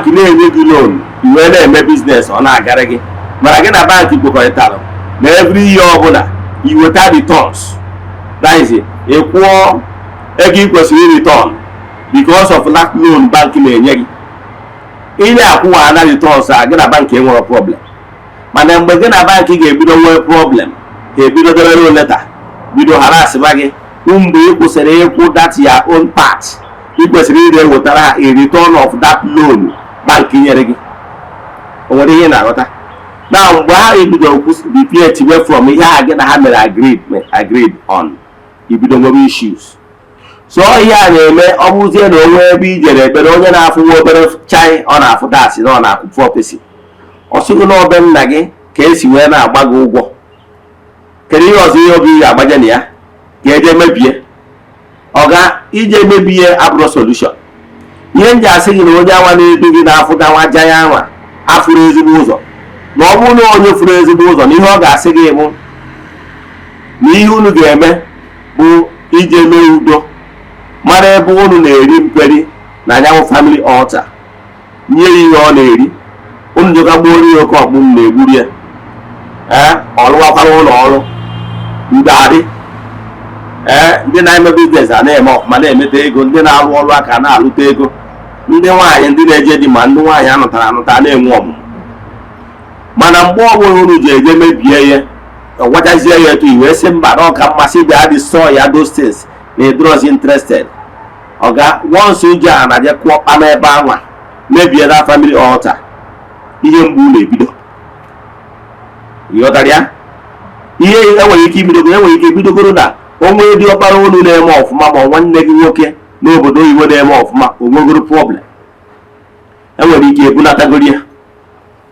Speaker 2: na-enye gị loan, iwe na-eme business ọ na-agara gị, mara gị na bank kwekọrịtara na every year ọbụla iweta returns, that is ịkwụọ ego ị kwesịrị return because of that loan bank na-enye gị. Ị na-akwụwa na returns a gị na bank enwere problem, mana mgbe gị na bank ga-ebido nwee problem, ha ebido debere leta, bido harasịba gị mgbe ị kwụsịrị ịkwụ that your own part, ị kwesịrị ịdị ewetara ha a return of that loan bank nyere gị. O nwere ihe na-aghọta na mgbe ha ebido deviate away from ihe a gị na ha mere agreed on, ibido nwere issues. So ihe a na-eme ọ bụzie na onwe ebe i jere ekpere, onye na-afụwa obere chai ọ na-afụ dasị na ọ na-akwụ 4%, ọ sịgo na ọbe nna gị ka esi wee na-agba gị ụgwọ. Kedu ihe ọzọ ihe obi ga-agbaje na ya ka eje mebie? Ọga ije mebie abụrụ solution. Ihe m ji asị gị na onye anwa na-edu gị na-afụta nwa aja ya anwa afụrụ ezigbo ụzọ, na ọ bụrụ na onye fụrụ ezigbo ụzọ, na ihe ọ ga-asị gị bụ na ihe unu ga-eme bụ ije mee udo, mara ebe unu na-eri mperi na anyanwụ family altar, nye ya ihe ọ na-eri, unu jeka gbuo ori oke ọkpụ m na-egburi ya, ọlụwakwara ụlọ ọrụ ndadị. Ndị na-eme biznes a na-eme ọfụma na-emeta ego, ndị na-arụ ọrụ aka na-alụta ego, ndị nwaanyị ndị na-eje di ma ndị nwaanyị anụtara anụta na-enwe ọmụmụ. Mana mgbe ọbụla unu ji eje mebie ya, ọgwachazie ya etu iwee sị mba na ọka mmasị bịa dị sọ ya those things na ịdịrọzi interested, ọga once uji a na je kụọ kpama ebe anwa mebie na family altar, ihe mgbu na-ebido. Ịghọtara ya? Ihe enwere ike ibidogoro na onwe dị ọkpara unu na-eme ọfụma, ma nwanne gị nwoke n'obodo oyibo na-eme ọfụma, onwegoro problem, enwere ike ebunatagoro ya,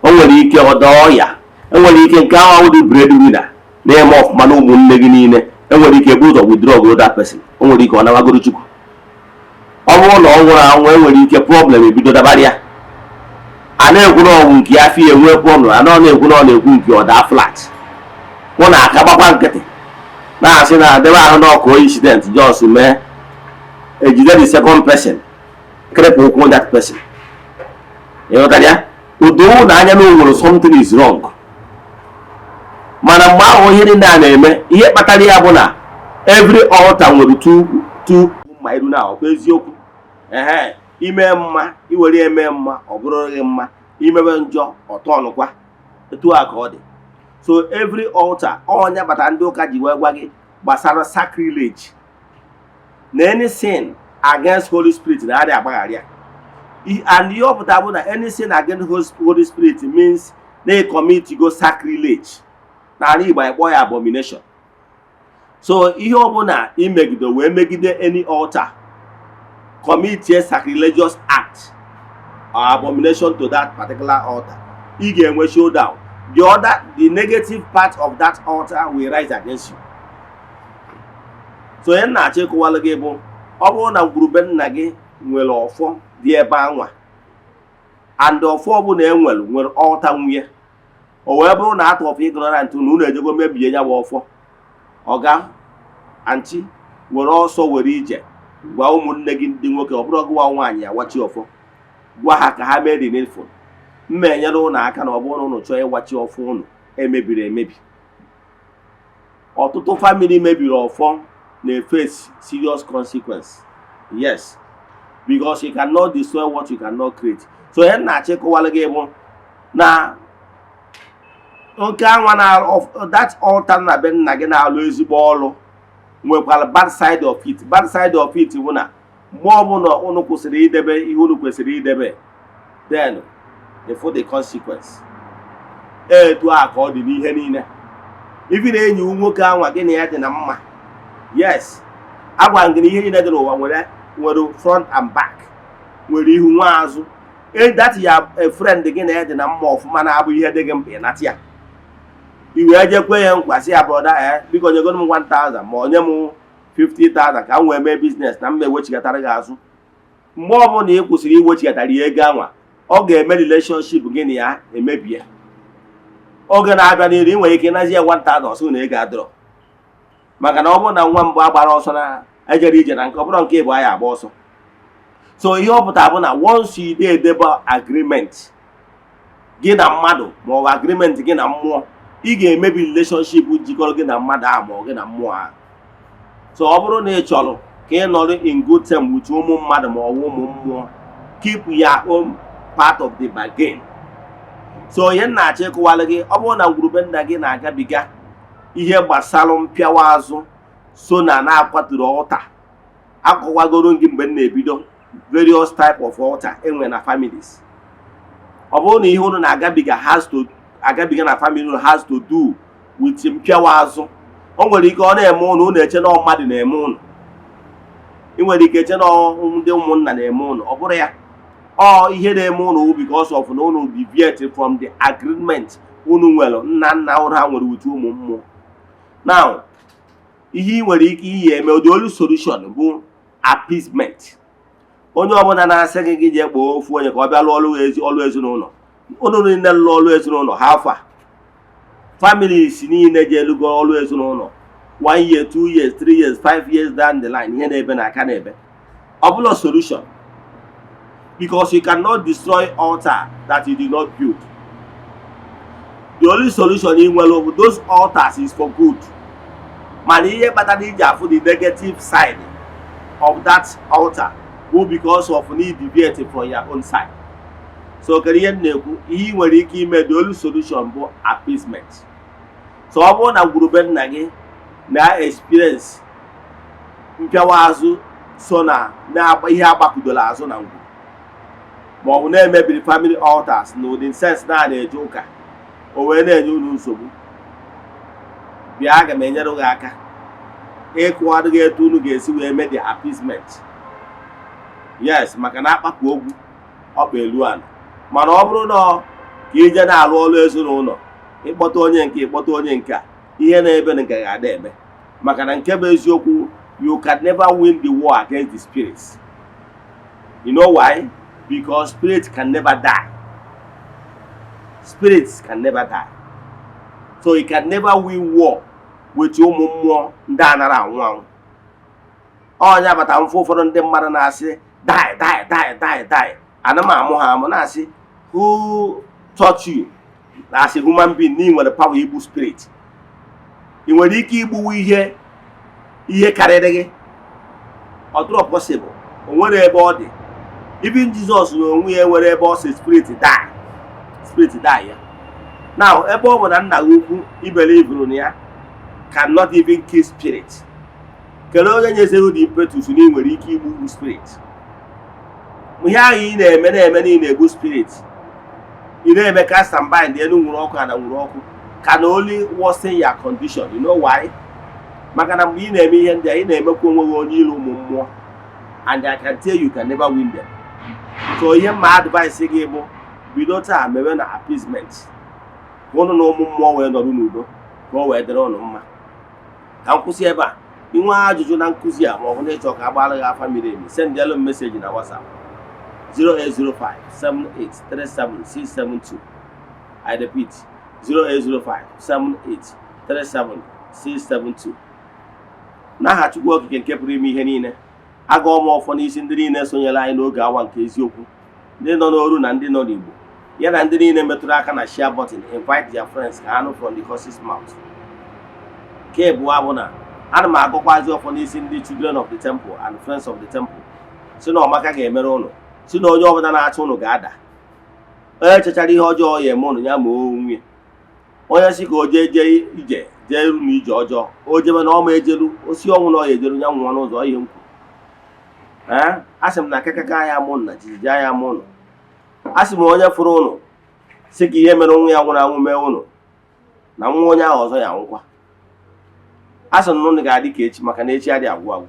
Speaker 2: o nwere ike ọdọ ọya, enwere ike nke ahụ dị breadwinner na-eme ọfụma na ụmụnne gị niile, enwere ike ebu ụzọ withdraw goro that person, o nwere ike ọ nawagoro Chukwu. Ọ bụrụ na ọ nwụrụ anwụ, enwere ike problem ebido dabara ya. A na-ekwu na ọnwụ nke afọ ya enwee problem, a na-ekwu na ọ na-ekwu nke ọ daa flat, mụ na aka gbakwa nkịtị na-asị na adịba ahụ na ọkụ incident just mee ejide the second person krepụ ụkwụ that person. Ịghọtara ya? Udo na anya na onwere something is wrong, mana mgbe ahụ ihe niile a na-eme, ihe kpatara ya bụ na every altar nwere two mma iru na ọkwa eziokwu. Ime mma iwere eme mma ọ bụrụ gị mma, imebe njọ ọtọnụkwa. Etu a ka ọ dị. So every altar onye bata ndị ụka ji wee gwa gị gbasara sacrilege na any sin against Holy Spirit na adị agbaghara ya. And ihe ọ pụtara bụ na any sin against Holy Spirit means they commit go sacrilege. Na ala Igbo ekpọ ya abomination. So ihe ọbụla imegide wee megide any altar, commit a sacrilegious act or abomination to that particular altar, ị ga-enwe showdown. The negative part of that altar will rise against you. So ihe na-achọ ịkọwalụ gị bụ ọ bụrụ na ngwurube nna gị nwere ọfọ dị ebe anwa, and ọfọ ọbụla nwere altar nwunye, o wee bụrụ na atụ ọfọ ignorant na unu ejego mebie ya bụ ọfọ, ọga anti were ọsọ were ije gwa ụmụnne gị ndị nwoke, ọ bụrụ gwa nwaanyị awachi ọfọ, gwa ha ka ha mee the needful. Mma enyere ụnụ aka na ọ bụrụ na ụnụ chọọ ịwachi ọfọ ụnụ emebiri emebi. Ọtụtụ family mebiri ọfọ na-face serious consequence. Yes, because you cannot destroy what you cannot create. So ihe na-achọ ịkọwalụ gị bụ na nke anwa na that altar na be nna gị na-alụ ezigbo ọrụ nwekwara bad side of it. Bad side of it bụ na mgbe ọbụla unu kwụsịrị idebe ihe unu kwesịrị idebe, then for the consequence. Etu a ka ọ dị n'ihe niile. Ibi na enyi nwoke anwa gị na ya dị na mma. Yes, agwa ngị na ihe niile dị n'ụwa nwere front and back, nwere ihu nwa azụ. That ya friend gị na ya dị na mma ọfụma na-abụ ihe dị gị mkpa ịnata ya. Iwe ejekwe ya nkwasị ya brọda biko nyegoro m 1000 ma onye m 50,000 ka m wee mee biznes na mma ewechighatara gị azụ. Mgbe ọbụla ị kwụsịrị iwechighatara ya ego anwa, ọ ga-eme relationship gị na ya emebie. Oge na-abịa n'iru ị nwere ike ịnazi ya 1000 ọsọ na ego adịrọ, maka na ọ bụrụ na nwa mbụ agbara ọsọ na ejere ije na nke ọ bụrụ nke ịbụ ya agba ọsọ. So ihe ọ pụtara bụ na once you edebe agreement gị na mmadụ ma ọ bụ agreement gị na mmụọ, ị ga-emebi relationship jikọrọ gị na mmadụ ahụ ma ọ gị na mmụọ ahụ. So ọ bụrụ na ị chọrọ ka ị nọrọ in good terms with ụmụ mmadụ ma ọ bụ ụmụ mmụọ, keep your own part of the bargain. So ihe na-achọ ịkụwalụ gị, ọ bụrụ na ngwurube nna gị na-agabiga ihe gbasara mpịawa azụ so na-akwaturu altar, akọwagoro gị mgbe m na-ebido various type of altar enwe na families. Ọ bụrụ na ihe unu na-agabiga na family unu has to do with mpịawa azụ, o nwere ike ọ na-eme unu eche na mmadụ na-eme unu, ị nwere ike eche na ndị ụmụnna na-eme unu. Ọ bụrụ ya, ihe na-eme unu because of na unu deviate from the agreement unu nwere nna unu ha nwere with ụmụ mmụọ. Now ihe ị nwere ike iyi eme, the only solution bụ appeasement. Onye ọbụla na-asị gị jee kpọọ ofu onye ka ọ bịa lụọ ọrụ ezinụlọ, unu niile lụọ ọrụ ezinụlọ ha afọ a, families niile jee lụgo ọrụ ezinụlọ 1 year 2 years 3 years 5 years down the line, ihe na-ebe na aka na-ebe. Ọ bụla solution, because you cannot destroy altar that you did not build. The only solution in those altars is for good. Man, ihe kpatara iji afụ the negative side of that altar bụ because of need deviate from your own side. So kedu ihe na-ekwu, ihe nwere ike ime, the only solution bụ appeasement. So ọ bụrụ na ngwurube nna gị na-experience mpịawa azụ so na ihe agbakudoro azụ na ngwuru, ma ọ bụ na-emebiri family altars na ụdị sense na-eje ụka, o wee na-enye unu nsogbu, bịa aga m enyere gị aka ịkụwadụ gị etu unu ga-esi wee mee the appeasement. Yes, maka na akpapụ ogwu ọkpa elu ala. Mana ọ bụrụ na ka ije na-alụ ọrụ ezinụlọ, ịkpọta onye nke ịkpọta onye nke a, ihe na-ebe nke ga-ada eme. Maka na nke bụ eziokwu, you can never win the war against the spirits. You know why? Because spirits can never die. Spirits can never die. So you can never win war with ụmụ mmụọ ndị anara anwụ anwụ. Ọnya bata mfe ụfọdụ ndị mmadụ na-asị die. Ana m amụ ha amụ na-asị, who taught you as a human being na ị nwere power igbu spirit? Ị nwere ike igbuwu ihe ihe karịrị gị ọ dịrọ possible o nwere ebe ọ dị even Jizọs na onwe ya nwere ebe ọ sị spirit die ya now ebe ọ bụ na nna gị ukwu ibelivuru na ya cannot even kill spirit kelee onye nyezere ụdị impetus na ị nwere ike igbu spirit ihe ahụ ị na-eme niile egbu spirit ị na-eme cast and bind elu nwụrụ ọkụ na nwụrụ ọkụ can only worsen your condition. You know why? Maka na mgbe ị na-eme ihe ndị a ị na-emekwa onwe gị onye ilu ụmụ mmụọ and I can tell you can never win them. So ihe mma advice gị bụ bido taa mewe na appeasement ụnụ na ụmụ mmụọ wee nọrọ n'udo ka o wee dịrị ụnụ mma. Ka nkwụsị ebe a inwe ajụjụ na nkụzi a ma ọ bụ na ịchọ ka agbara gị afa miri emi sendịalụ m meseji na WhatsApp 08057837672. I repeat 08057837672. N'aha Chukwu Okike nke pụrụ ime ihe niile, agụọ m ọfọ n'isi ndị niile sonyere anyị n'oge awa nke eziokwu, ndị nọ n'oru na ndị nọ n'Igbo, ya na ndị niile metụrụ aka na share button, invite their friends ka ha nụ from the horse's mouth. Nke abụọ bụ na ana m agụkwazi ọfọ n'isi ndị children of the temple and friends of the temple, si na ọmaka ga-emere ụnụ, si na onye ọbụla na-achọ ụnụ ga-ada, onye chechara ihe ọjọọ ya eme ụnụ ya ma onwe, onye si ka o jee ije jee ru na ije ọjọọ o jebe na ọma ejelu osi ọnwụ na ọya ejelu nya nwụọ n'ụzọ ihe nkwu. Asị m na akakaka ya mụ na jijiji ya mụ ụnụ, asị m onye fụrụ ụnụ si ka ihe mere nwa ya nwụrụ anwụ mee ụnụ na nwa onye ahụ ọzọ ya nwụkwa. Asị m na ụnụ ga-adị ka echi maka na echi adị agwụ agwụ.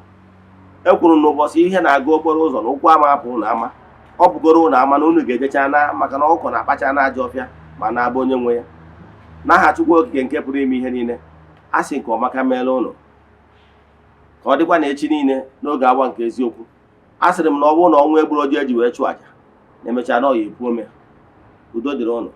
Speaker 2: Ekwuru n'ụbọchị ihe na-aga okporo ụzọ na ụkwụ ama apụ ụnụ ama, ọ bụgoro ụnụ ama na ụnụ ga-ejecha na maka na ọkọ na-akpacha na aja ọfịa ma na-abụ onye nwe ya. N'aha Chukwu Okike nke pụrụ ime ihe niile, asị nke ọmaka meela ụnụ ka ọ dịkwa na echi niile n'oge awa nke eziokwu. Asịrị m na ọ bụrụ na ọnwụ egburu oji eji wee chụọ aja na emechaa na ọ ya epu ome. Udo dịrị ụnụ.